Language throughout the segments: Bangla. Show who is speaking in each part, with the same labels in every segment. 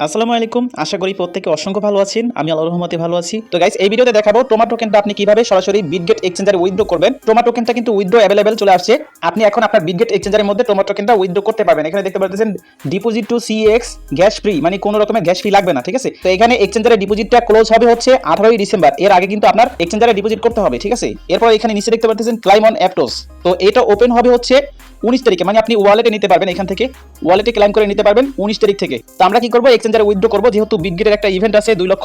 Speaker 1: আসসালামু আলাইকুম, আশা করি প্রত্যেকে অসংখ্য ভালো আছেন। আমি আল্লাহর রহমতে ভালো আছি। তো গাইস, এই ভিডিওতে দেখাবো টোমা টোকেনটা আপনি কিভাবে সরাসরি বিটগেট এক্সচেঞ্জারে উইথড্র করবেন। টোমা টোকেনটা কিন্তু উইথড্র অ্যাভেলেবেল চলে আসছে। আপনি এখন আপনার বিটগেট এক্সচেঞ্জারের মধ্যে টোমা টোকেনটা উইথড্র করতে পারবেন। এখানে দেখতে পাচ্ছেন deposit two CX gas free, মানে কোনো রকমের গ্যাস ফি লাগবে না, ঠিক আছে। তো এখানে এক্সচেঞ্জারে ডিপোজিটটা ক্লোজ হবে হচ্ছে 18ই ডিসেম্বর। এর আগে কিন্তু আপনার এক্সচেঞ্জারে ডিপোজিট করতে হবে, ঠিক আছে। এরপর এখানে নিচে দেখতে পাচ্ছেন ক্লাইম অন অ্যাপটোস। তো এটা ওপেন হবে হচ্ছে 19 তারিখে, মানে আপনি ওয়ালেটে নিতে পারবেন, এখান থেকে ওয়ালেটে ক্লাইম করে নিতে পারবেন 19 তারিখ থেকে। তো আমরা কি করবো, এক্সচেঞ্জারে উইথড্র করবো, যেহেতু বিটগেটের একটা ইভেন্ট আছে $2 লক্ষ,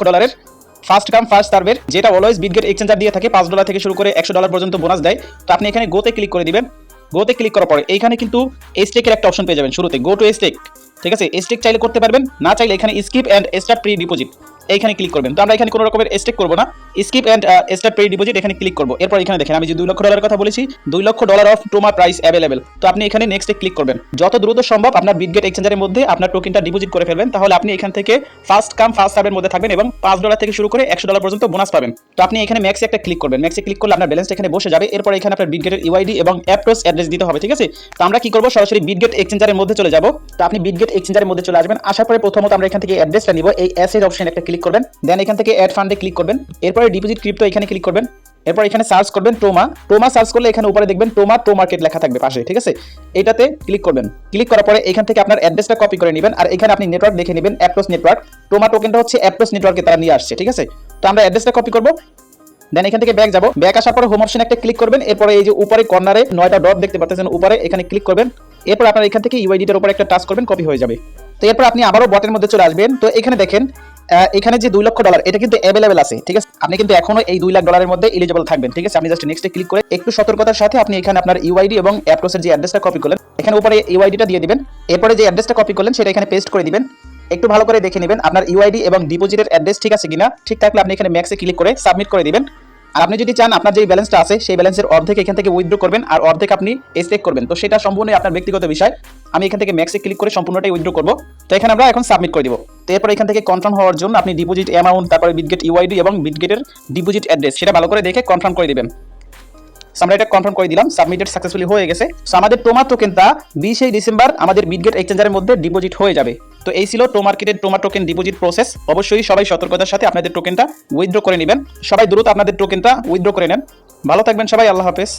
Speaker 1: ফার্স্ট কাম ফার্স্ট সার্ভের, যেটা অলওয়েজ বিটগেট এক্সচেঞ্জার দিয়ে থাকে। $5 থেকে শুরু করে $100 পর্যন্ত বোনাস দেয়। তো আপনি এখানে গোতে ক্লিক করে দিবেন। গোতে ক্লিক করার পরে এইখানে কিন্তু স্টেকের একটা অপশন পেয়ে যাবেন শুরুতে, গো টু স্টেক, ঠিক আছে। স্টেক চাইলে করতে পারবেন, না চাইলে এখানে skip and start pre deposit এইখানে ক্লিক করবেন। তো আমরা এখানে কোনো রকমের স্টেক করবো না, skip and start pre deposit এখানে ক্লিক করবো। এরপর এখানে দেখেন আমি যে $2 লক্ষ কথা বলেছি, $2 লক্ষ অফ টোমা প্রাইস অ্যাভেলেবেল। তো আপনি এখানে নেক্সটে ক্লিক করবেন। যত দ্রুত সম্ভব আপনার বিটগেট এক্সচেঞ্জারের মধ্যে আপনার টোকেনটা ডিপোজিট করে ফেলবেন, তাহলে আপনি এখান থেকে ফার্স্ট কাম ফার্স্ট সার্ভের মধ্যে থাকবেন এবং $5 থেকে শুরু করে $100 পর্যন্ত বোনাস পাবেন। তো আপনি এখানে ম্যাক্সে একটা ক্লিক করবেন। ম্যাক্সে ক্লিক করলে আপনার ব্যালেন্সটা এখানে বসে যাবে। এরপর এখানে আপনার বিটগেটের ইউআইডি এবং অ্যাপটোস অ্যাড্রেস দিতে হবে, ঠিক আছে। তো আমরা কি করবো, সরাসরি বিটগেট এক্সচেঞ্জারের মধ্যে চলে যাব। তো আপনি বিটগেট এক্সচেঞ্জারের মধ্যে চলে আসবেন। আসার পরে প্রথমত আমরা এখান থেকে অ্যাড্রেসটা নিব, এই অ্যাসেট অপশনে একটা ক্লিক করবেন। দেন এখান থেকে অ্যাড ফান্ডে ক্লিক করবেন। এরপরে ডিপোজিট ক্রিপ্টো এখানে ক্লিক করবেন। এরপর এখানে সার্চ করবেন টোমা সার্চ করলে এখানে উপরে দেখবেন টো মার্কেট লেখা থাকবে পাশে, ঠিক আছে। এটাতে ক্লিক করবেন। ক্লিক করার পরে এখান থেকে আপনার অ্যাড্রেসটা কপি করে নেবেন, আর এখানে আপনি নেটওয়ার্ক দেখে নেবেন, অ্যাপটোস নেটওয়ার্ক। টোমা টোকেনটা হচ্ছে অ্যাপটোস নেটওয়ার্কে তারা নিয়ে আসছে, ঠিক আছে। তো আমরা অ্যাড্রেসটা কপি করব। দেন এখান থেকে ব্যাক যাব। ব্যাক আসার পরে হোম অপশনে একটা ক্লিক করবেন। এরপরে এই যে উপরে কর্নারে 9টা ডট দেখতে পাচ্ছেন উপরে, এখানে ক্লিক করবেন। এরপর আপনার এখান থেকে ইউআইডিটার উপরে একটা টাচ করবেন, কপি হয়ে যাবে। তো এরপর আপনি আবারও বটের মধ্যে চলে আসবেন। তো এখানে দেখেন এখানে যে $2 লক্ষ এটা কিন্তু অ্যাভেলেবেল আছে, ঠিক আছে। আপনি কিন্তু এখনো এই $2 লাখ মধ্যে এলিজিবল থাকবেন, ঠিক আছে। আপনি জাস্ট নেক্সটে ক্লিক করে একটু সতর্কতার সাথে আপনি এখানে আপনার ইউআইডি এবং অ্যাপটোসের যে অ্যাড্রেসটা কপি করলেন এখানে উপরে ইউআইডিটা দিয়ে দিবেন। এরপরে যে অ্যাড্রেসটা কপি করলেন সেটা এখানে পেস্ট করে দিবেন। একটু ভালো করে দেখে নেবেন আপনার ইউআইডি এবং ডিপোজিটের অ্যাড্রেস ঠিক আছে কিনা। ঠিক থাকলে আপনি এখানে ম্যাক্সে ক্লিক করে সাবমিট করে দিবেন। আর আপনি যদি চান আপনার যে ব্যালেন্সটা আছে সেই ব্যালেন্সের অর্ধেক এখান থেকে উইথড্র করবেন আর অর্ধেক আপনি স্টেক করবেন, তো সেটা সম্পূর্ণই আপনার ব্যক্তিগত বিষয়। আমি এখান থেকে ম্যাক্সে ক্লিক করে সম্পূর্ণটাই উইথড্র করব। তো এখানে আমরা এখন সাবমিট করে দিব। তো এরপর এখান থেকে কনফার্ম হওয়ার জন্য আপনি ডিপোজিট অ্যামাউন্ট, তারপরে বিটগেট ইউআইডি এবং বিটগেটের ডিপোজিট অ্যাড্রেস সেটা ভালো করে দেখে কনফার্ম করে দিবেন। আমরা এটা কনফার্ম করে দিলাম, সাবমিটেড সাকসেসফুলি হয়ে গেছে। সো আমাদের টোমা টোকেনটা 20 ডিসেম্বর আমাদের বিটগেট এক্সচেঞ্জারের মধ্যে ডিপোজিট হয়ে যাবে। তো এই ছিল টোমার্কেটের টোমা টোকেন ডিপোজিট প্রসেস। অবশ্যই সবাই সতর্কতার সাথে আপনাদের টোকেনটা উইথড্র করে নেবেন। সবাই দ্রুত আপনাদের টোকেনটা উইথড্র করে নেন। ভালো থাকবেন সবাই, আল্লাহ হাফেজ।